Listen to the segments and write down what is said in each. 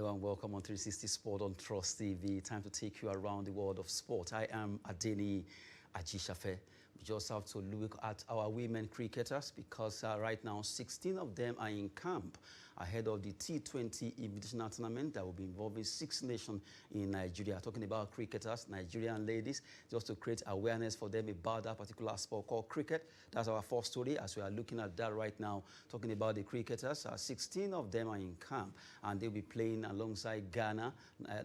and welcome on 360 Sport on Trust TV. Time to take you around the world of sport. I am Adeni Ajishafe. We just have to look at our women cricketers because right now 16 of them are in camp ahead of the T20 Invitational Tournament that will be involving 6 nations in Nigeria. Talking about cricketers, Nigerian ladies, just to create awareness for them about that particular sport called cricket. That's our first story as we are looking at that right now. Talking about the cricketers, 16 of them are in camp and they'll be playing alongside Ghana.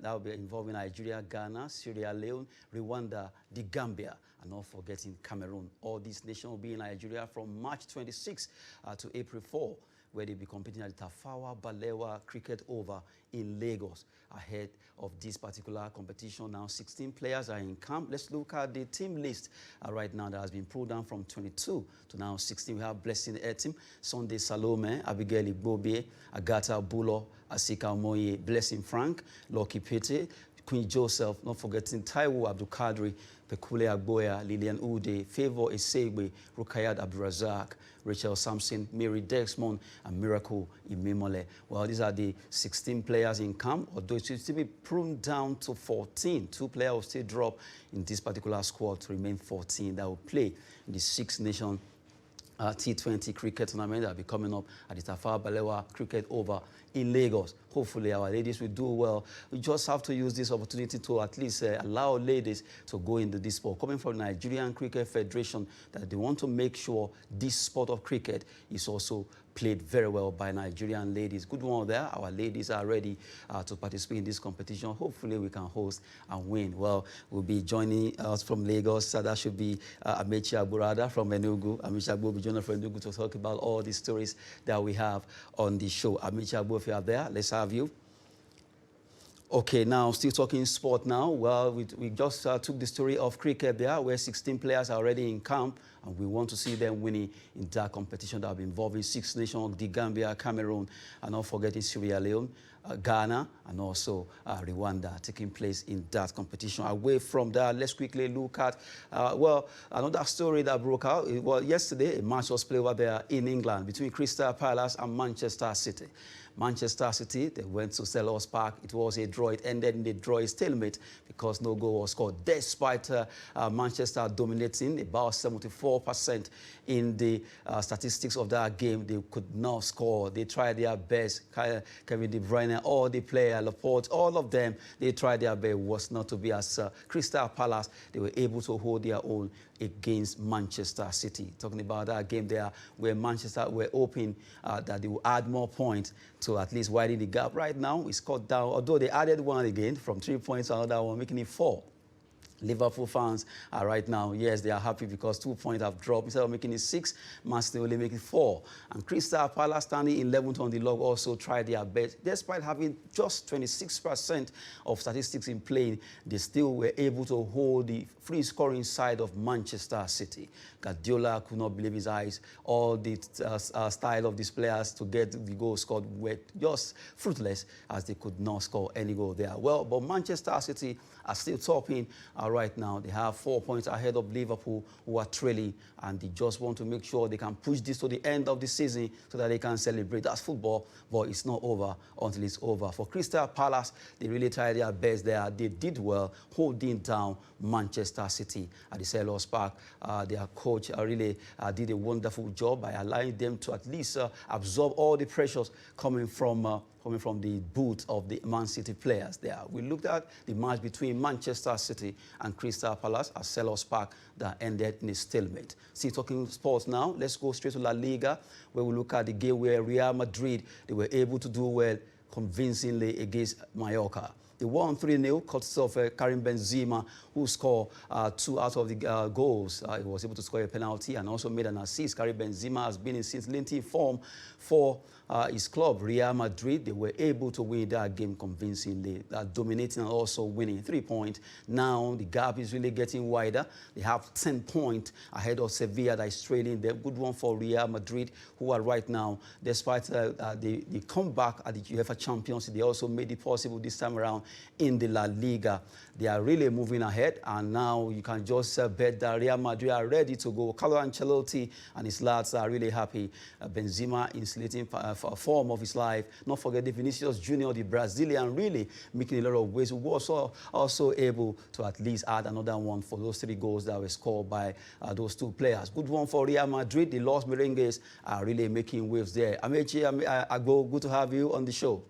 That will be involving Nigeria, Ghana, Sierra Leone, Rwanda, the Gambia, and not forgetting Cameroon. All these nations will be in Nigeria from March 26 to April 4, where they'll be competing at the Tafawa Balewa Cricket Oval in Lagos. Ahead of this particular competition now, 16 players are in camp. Let's look at the team list right now that has been pulled down from 22 to now 16. We have Blessing Etim, Sunday Salome, Abigail Igbobe, Agatha Bulo, Asika Omoye, Blessing Frank, Lucky Pete, Queen Joseph, not forgetting Taiwo Abdulkadri, Pekule Agboya, Lillian Ude, Favor Esegbe, Rukayat Abdurazak, Rachel Sampson, Mary Dexmond, and Miracle Imimole. Well, these are the 16 players in camp, although it should still be pruned down to 14. 2 players will still drop in this particular squad to remain 14 that will play in the 6-nation T20 cricket tournament that will be coming up at the Tafawa Balewa Cricket Oval in Lagos. Hopefully our ladies will do well. We just have to use this opportunity to at least allow ladies to go into this sport. Coming from Nigerian Cricket Federation, that they want to make sure this sport of cricket is also played very well by Nigerian ladies. Good one there. Our ladies are ready to participate in this competition. Hopefully we can host and win. Well, we'll be joining us from Lagos. That should be Amechi Agburada from Enugu. Amechi Agbo will be joining us from Enugu to talk about all the stories that we have on the show. Amechi Agbo, if you are there, let's have you. Okay, now still talking sport now. Well, we just took the story of cricket there, where 16 players are already in camp, and we want to see them winning in that competition that will be involving 6 nations, the Gambia, Cameroon, and not forgetting Sierra Leone, Ghana, and also Rwanda taking place in that competition. Away from that, let's quickly look at, well, another story that broke out. Well, yesterday, a match was played over there in England between Crystal Palace and Manchester City. Manchester City, they went to Selhurst Park. It was a draw. It ended in a draw, a stalemate, because no goal was scored. Despite Manchester dominating about 74% in the statistics of that game, they could not score. They tried their best. Kevin De Bruyne, all the players, Laporte, all of them, they tried their best. It was not to be as Crystal Palace. They were able to hold their own against Manchester City. Talking about that game there, where Manchester were hoping that they will add more points to at least widen the gap. Right now, it's cut down, although they added one again from 3 points to another one, making it 4. Liverpool fans are right now, yes, they are happy because 2 points have dropped. Instead of making it 6, Man City only make it 4. And Crystal Palace, standing 11th on the log, also tried their best. Despite having just 26% of statistics in play, they still were able to hold the free scoring side of Manchester City. Guardiola could not believe his eyes. All the style of these players to get the goal scored were just fruitless, as they could not score any goal there. Well, but Manchester City are still topping right now. They have 4 points ahead of Liverpool, who are trailing, and they just want to make sure they can push this to the end of the season so that they can celebrate. That's football, but it's not over until it's over. For Crystal Palace, they really tried their best there. They did well, holding down Manchester City at the Selhurst Park. Their coach really did a wonderful job by allowing them to at least absorb all the pressures coming from the boot of the Man City players there. We looked at the match between Manchester City and Crystal Palace at Selhurst Park that ended in a stalemate. See, talking sports now, let's go straight to La Liga, where we look at the game where Real Madrid, they were able to do well convincingly against Mallorca. They won 3-0, courtesy of Karim Benzema, who scored 2 out of the goals. He was able to score a penalty and also made an assist. Karim Benzema has been in scintillating form for his club, Real Madrid. They were able to win that game convincingly, dominating and also winning 3 points. Now the gap is really getting wider. They have 10 points ahead of Sevilla that is trailing. They're a good one for Real Madrid, who are right now, despite the comeback at the UEFA Champions League, they also made it possible this time around in the La Liga. They are really moving ahead, and now you can just bet that Real Madrid are ready to go. Carlo Ancelotti and his lads are really happy. Benzema insulating for a form of his life. Not forget the Vinicius Junior, the Brazilian, really making a lot of ways. We were also able to at least add another one for those 3 goals that were scored by those 2 players. Good one for Real Madrid. The Los Merengues are really making waves there. Amechi Agbo, good to have you on the show.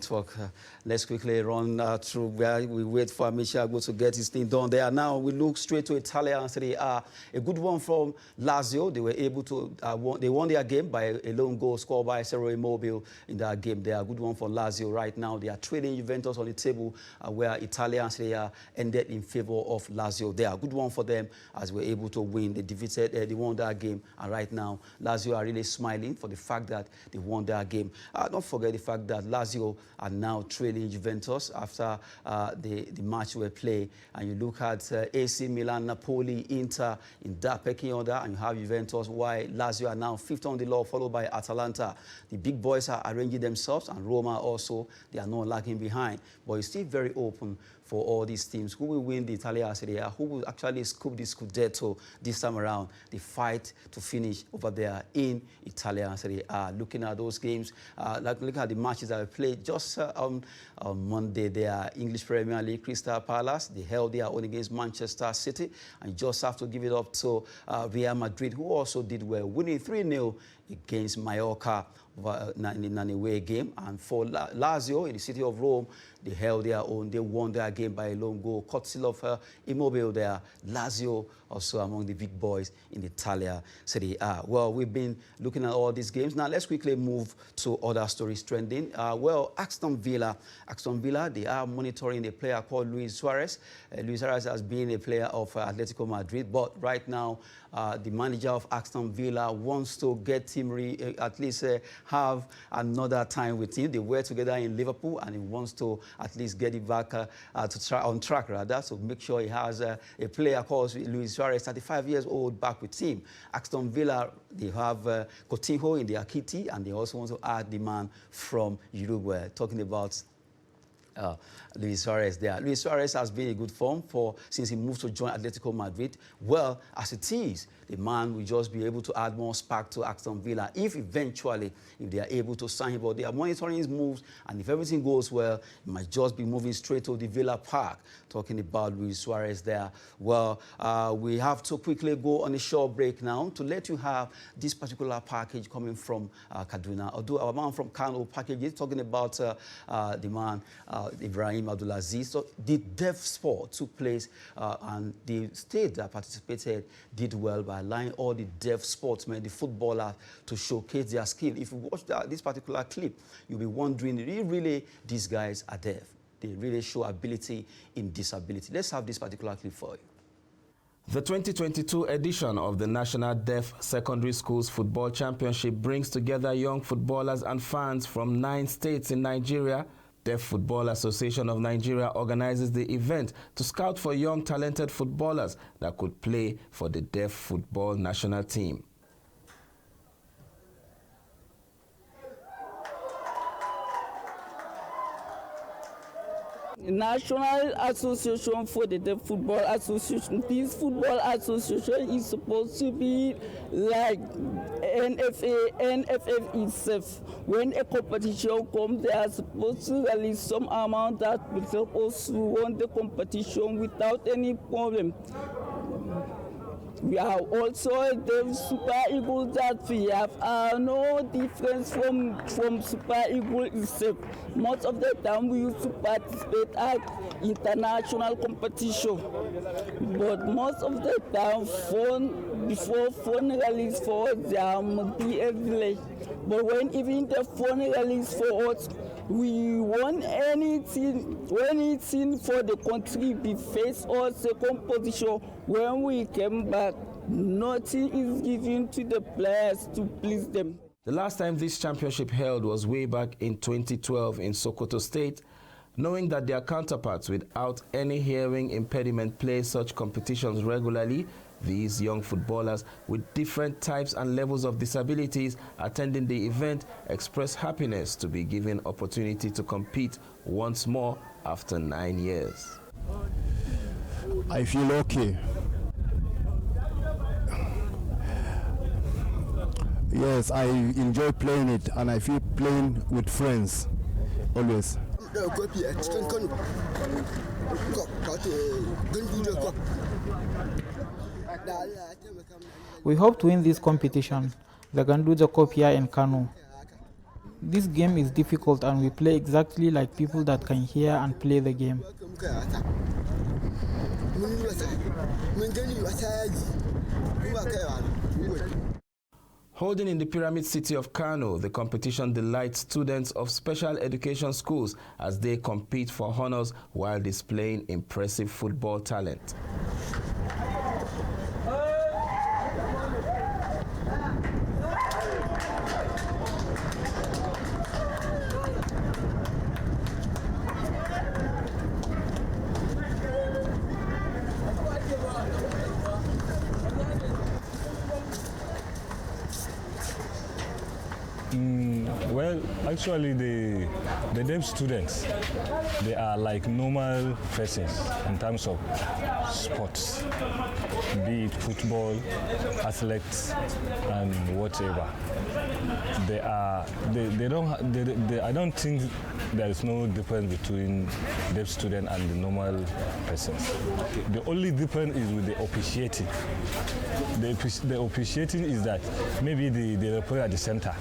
Network. Let's quickly run through where we wait for Amici Agbo to get his thing done there. Now we look straight to Italia Serie A. A good one from Lazio. They were able to they won their game by a lone goal scored by Ciro Immobile in that game. They are a good one for Lazio right now. They are trailing Juventus on the table where Italia Serie A ended in favor of Lazio. They are a good one for them as we're able to win. They defeated, they won that game, and right now Lazio are really smiling for the fact that they won that game. Don't forget the fact that Lazio are now trailing Juventus after the match were played. And you look at AC Milan, Napoli, Inter in that pecking order, and you have Juventus, while Lazio are now 5th on the law, followed by Atalanta. The big boys are arranging themselves, and Roma also, they are not lagging behind. But it's still very open for all these teams. Who will win the Italia Serie A? Who will actually scoop the Scudetto this time around? The fight to finish over there in Italia Serie A. Looking at those games, looking at the matches that were played just on Monday, there, English Premier League, Crystal Palace, they held their own against Manchester City, and you just have to give it up to Real Madrid, who also did well, winning 3-0 against Mallorca in an away game. And for Lazio in the city of Rome, they held their own. They won their game by a lone goal, courtesy of Immobile there. Lazio also among the big boys in Italia Serie A. Well, we've been looking at all these games. Now let's quickly move to other stories trending. Well, Aston Villa, they are monitoring a player called Luis Suarez. Luis Suarez has been a player of Atletico Madrid, but right now the manager of Aston Villa wants to get him at least have another time with him. They were together in Liverpool, and he wants to at least get it back on track, rather, so make sure he has a player called Luis Suarez, 35 years old, back with him. Aston Villa, they have Coutinho in their kitty, and they also want to add the man from Uruguay. Talking about Luis Suarez there. Luis Suarez has been in good form since he moved to join Atletico Madrid. Well, as it is, the man will just be able to add more spark to Aston Villa if they are able to sign him. But they are monitoring his moves, and if everything goes well, he might just be moving straight to the Villa Park. Talking about Luis Suarez there. Well, we have to quickly go on a short break now to let you have this particular package coming from Kaduna. Although our man from Kano package is talking about the man Ibrahim Abdulaziz. So the Deaf Sport took place, and the state that participated did well by allowing all the deaf sportsmen, the footballers, to showcase their skill. If you watch this particular clip, you'll be wondering, really these guys are deaf? They really show ability in disability. Let's have this particular clip for you. The 2022 edition of the National Deaf Secondary Schools Football Championship brings together young footballers and fans from 9 states in Nigeria. Deaf Football Association of Nigeria organizes the event to scout for young talented footballers that could play for the deaf football national team. National Association for the Deaf Football Association. This football association is supposed to be like NFF itself. When a competition comes, they are supposed to release some amount that will help us to win the competition without any problem. We are also the Super Eagles that we have no difference from Super Eagle itself. Most of the time we used to participate at international competition, but most of the time before phone release for us, there must be a delay. But when even the phone release for us, we won anything for the country. We face our second position. When we came back, nothing is given to the players to please them. The last time this championship held was way back in 2012 in Sokoto State. Knowing that their counterparts without any hearing impediment play such competitions regularly, these young footballers with different types and levels of disabilities attending the event express happiness to be given opportunity to compete once more after 9 years. I feel okay. Yes, I enjoy playing it, and I feel playing with friends always. We hope to win this competition, the Ganduja Cup here in Kano. This game is difficult and we play exactly like people that can hear and play the game. Holding in the Pyramid City of Kano, the competition delights students of special education schools as they compete for honors while displaying impressive football talent. Well, actually, the deaf students, they are like normal persons in terms of sports, be it football, athletes, and whatever. I don't think there is no difference between deaf student and the normal persons. The only difference is with the officiating. The officiating is that maybe the referee at the center,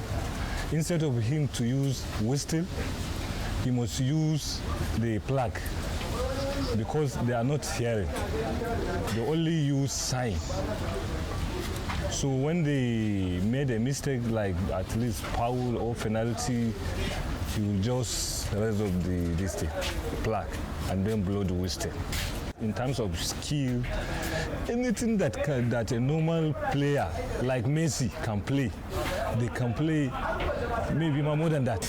instead of him to use whistle, he must use the plug because they are not hearing. They only use sign. So when they made a mistake, like at least foul or penalty, he will just raise up the plug and then blow the whistle. In terms of skill, anything that a normal player like Messi can play, they can play maybe more than that.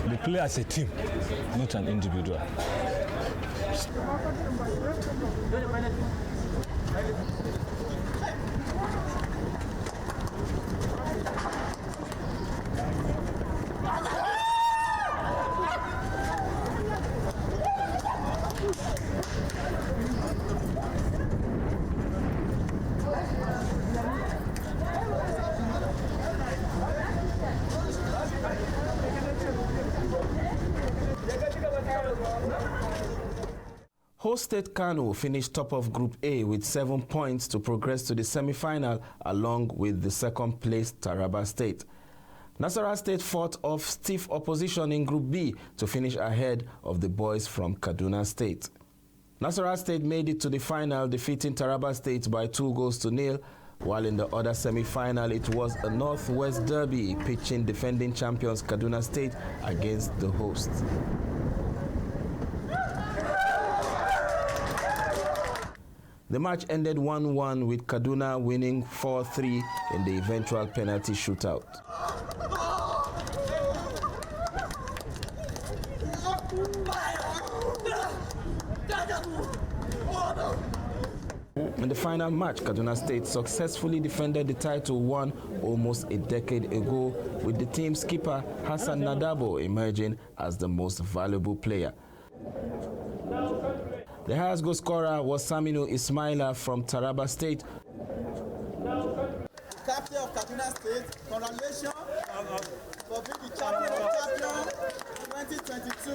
They play as a team, not an individual. Host State Kano finished top of Group A with 7 points to progress to the semi-final along with the second-placed Taraba State. Nasarawa State fought off stiff opposition in Group B to finish ahead of the boys from Kaduna State. Nasarawa State made it to the final, defeating Taraba State by 2-0, while in the other semi-final it was a Northwest Derby pitching defending champions Kaduna State against the hosts. The match ended 1-1 with Kaduna winning 4-3 in the eventual penalty shootout. In the final match, Kaduna State successfully defended the title won almost a decade ago, with the team skipper Hassan Nadabo emerging as the most valuable player. The highest goal scorer was Saminu Ismaila from Taraba State. Captain of Kaduna State, congratulations for being the champion of champion 2022.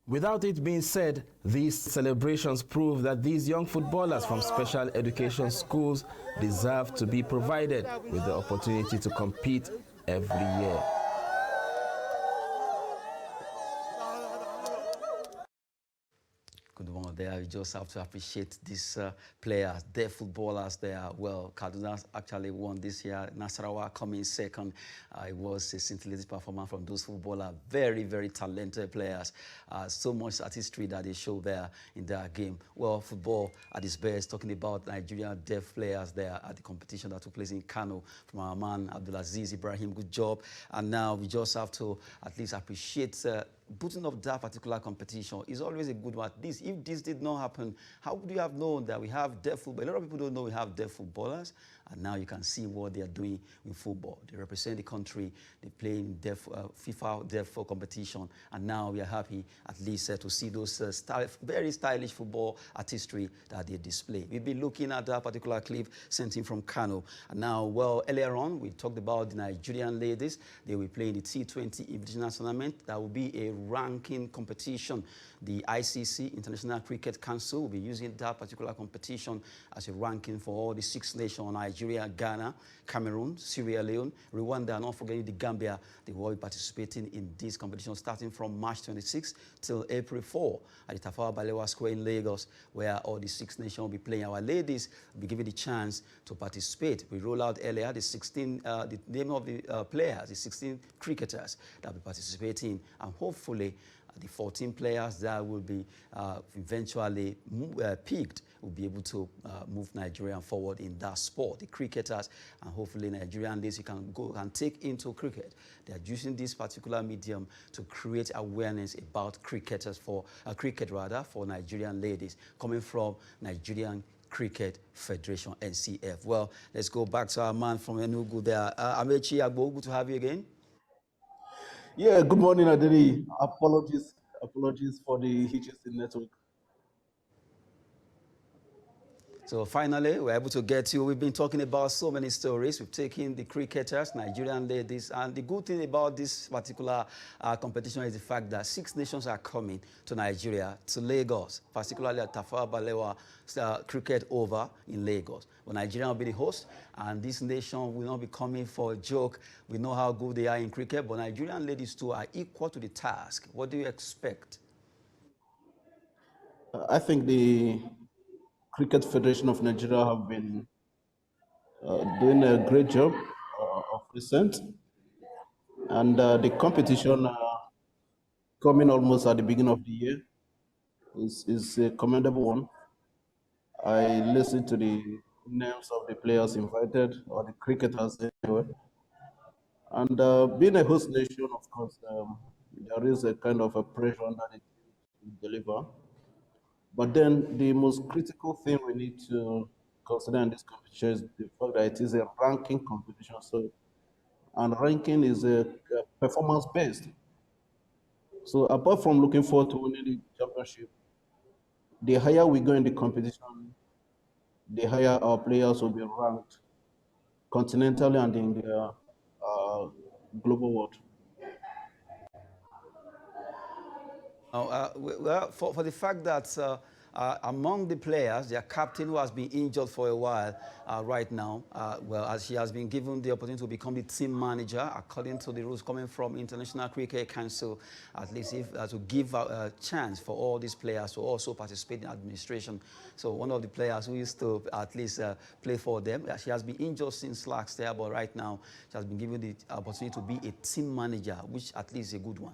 Without it being said, these celebrations prove that these young footballers from special education schools deserve to be provided with the opportunity to compete every year. Good morning. there. You just have to appreciate these players, their footballers. They are, well, Kaduna actually won this year. Nasarawa coming second. It was a scintillating performance from those footballers. Very, very talented players. So much artistry that they show there in their game. Well, football at its best, talking about Nigerian deaf players there at the competition that took place in Kano from our man Abdulaziz Ibrahim. Good job. And now we just have to at least appreciate putting up that particular competition is always a good one. If this did not happen, how would you have known that we have deaf football? A lot of people don't know we have deaf footballers, and now you can see what they are doing in football. They represent the country, they play in FIFA deaf competition, and now we are happy at least to see those very stylish football artistry that they display. We've been looking at that particular clip sent in from Kano, and now, well, earlier on, we talked about the Nigerian ladies. They will play in the T20 Invitational Tournament. That will be a ranking competition. The ICC, International Cricket Council, will be using that particular competition as a ranking for all the 6 nations: Nigeria, Ghana, Cameroon, Sierra Leone, Rwanda, and not forgetting the Gambia. They will be participating in this competition starting from March 26 till April 4 at the Tafawa Balewa Square in Lagos, where all the 6 nations will be playing. Our ladies will be given the chance to participate. We rolled out earlier the name of the players, the 16 cricketers that will be participating, and hopefully the 14 players that will be eventually picked will be able to move Nigeria forward in that sport. The cricketers, and hopefully Nigerian ladies, you can go and take into cricket. They are using this particular medium to create awareness about cricketers for Nigerian ladies, coming from Nigerian Cricket Federation, NCF. Well, let's go back to our man from Enugu there. Amechi Agbo, good to have you again. Yeah, good morning, Adeni. Apologies for the hitches in network. So finally, we're able to get you. We've been talking about so many stories. We've taken the cricketers, Nigerian ladies, and the good thing about this particular competition is the fact that 6 nations are coming to Nigeria, to Lagos, particularly at Tafawa Balewa Cricket Over in Lagos. But Nigeria will be the host, and this nation will not be coming for a joke. We know how good they are in cricket, but Nigerian ladies too are equal to the task. What do you expect? I think the Cricket Federation of Nigeria have been doing a great job of recent, and the competition coming almost at the beginning of the year is a commendable one. I listened to the names of the players invited, or the cricketers anyway, and being a host nation, of course, there is a kind of a pressure on that to deliver. But then the most critical thing we need to consider in this competition is the fact that it is a ranking competition. So, and ranking is a performance-based. So apart from looking forward to winning the championship, the higher we go in the competition, the higher our players will be ranked continentally and in the global world. Well, for the fact that among the players, their captain, who has been injured for a while right now, well, as she has been given the opportunity to become the team manager, according to the rules coming from International Cricket Council, at least to give a chance for all these players to also participate in administration. So one of the players who used to at least play for them, she has been injured since last year, but right now she has been given the opportunity to be a team manager, which at least is a good one.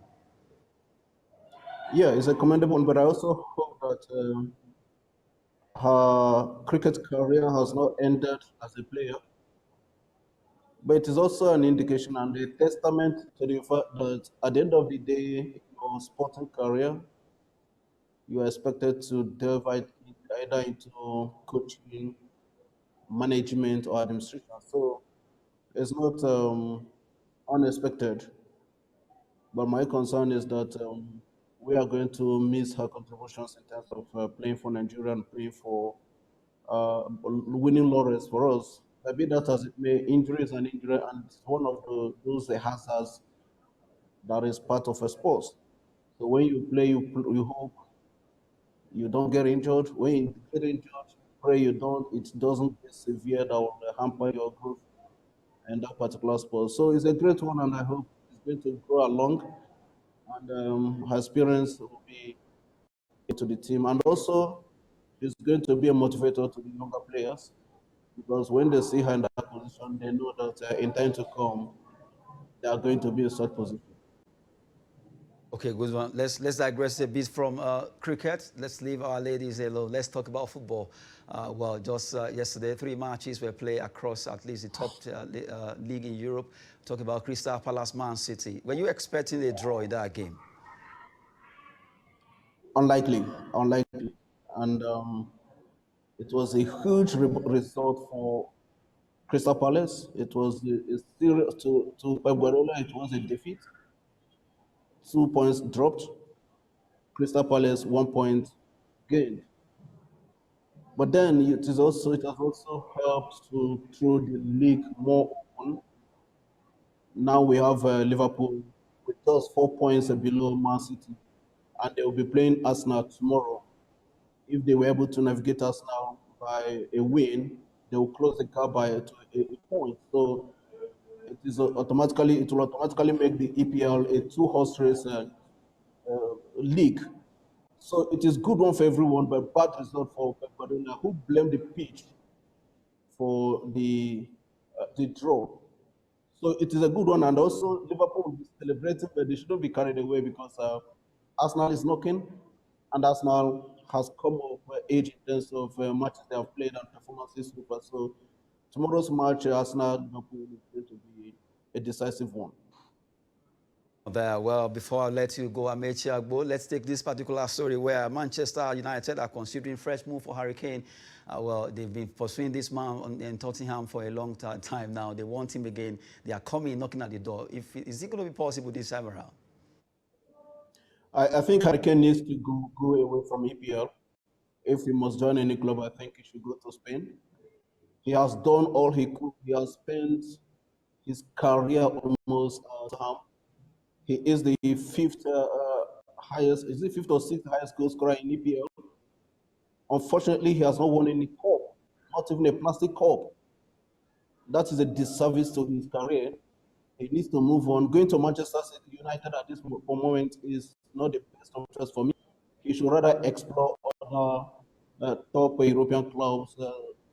Yeah, it's a commendable one, but I also hope that her cricket career has not ended as a player. But it is also an indication and a testament to the fact that at the end of the day, in your sporting career, you are expected to delve either into coaching, management, or administration. So it's not unexpected. But my concern is that we are going to miss her contributions in terms of playing for Nigeria and playing for winning laurels for us. Maybe that as it may, injury is an injury, and it's one of those hazards that is part of a sport. So when you play, you hope you don't get injured. When you get injured, pray it doesn't get severe that will hamper your growth in that particular sport. So it's a great one, and I hope it's going to grow along. And her experience will be a to the team. And also, he's going to be a motivator to the younger players, because when they see her in that position, they know that in time to come, they are going to be in such position. Okay, good one. Let's digress a bit from cricket. Let's leave our ladies alone. Let's talk about football. Well, just yesterday, 3 matches were played across at least the top league in Europe. Talk about Crystal Palace, Man City. Were you expecting a draw in that game? Unlikely. And it was a huge result for Crystal Palace. It was a serious to Pep Guardiola. It was a defeat. 2 points dropped. Crystal Palace 1 point gained. But then it has also helped to throw the league more on. Now we have Liverpool with just 4 points below Man City, and they will be playing Arsenal tomorrow. If they were able to navigate Arsenal by a win, they will close the gap by a point. So it will automatically make the EPL a 2-horse race league. So it is good one for everyone, but bad result for Pep Guardiola, who blamed the pitch for the draw. So it is a good one, and also Liverpool will be celebrating, but they shouldn't be carried away, because Arsenal is knocking, and Arsenal has come of age in terms of matches they have played and performances so far. So tomorrow's match, Arsenal-Liverpool, is going to be a decisive one. There. Well, before I let you go, Amaechi Agbo, let's take this particular story where Manchester United are considering fresh move for Harry Kane. Well, they've been pursuing this man in Tottenham for a long time now. They want him again. They are coming, knocking at the door. Is it going to be possible this time around? I think Harry Kane needs to go away from EPL. If he must join any club, I think he should go to Spain. He has done all he could. He has spent his career almost at home. He is the fifth or sixth highest goal scorer in EPL. Unfortunately, he has not won any cup, not even a plastic cup. That is a disservice to his career. He needs to move on. Going to Manchester United at this moment is not the best of choice for me. He should rather explore other top European clubs,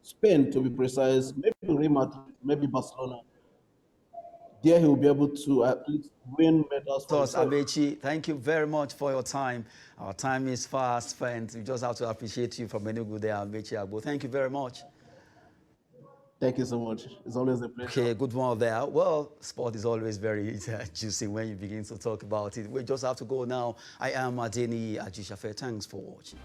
Spain to be precise, maybe Real Madrid, maybe Barcelona. There he will be able to at least win medals. Amaechi, thank you very much for your time. Our time is fast spent. We just have to appreciate you from Enugu there, Amaechi Agbo. Thank you very much. Thank you so much. It's always a pleasure. Okay, good one there. Well, sport is always very juicy when you begin to talk about it. We just have to go now. I am Adeni Ajishafe. Thanks for watching.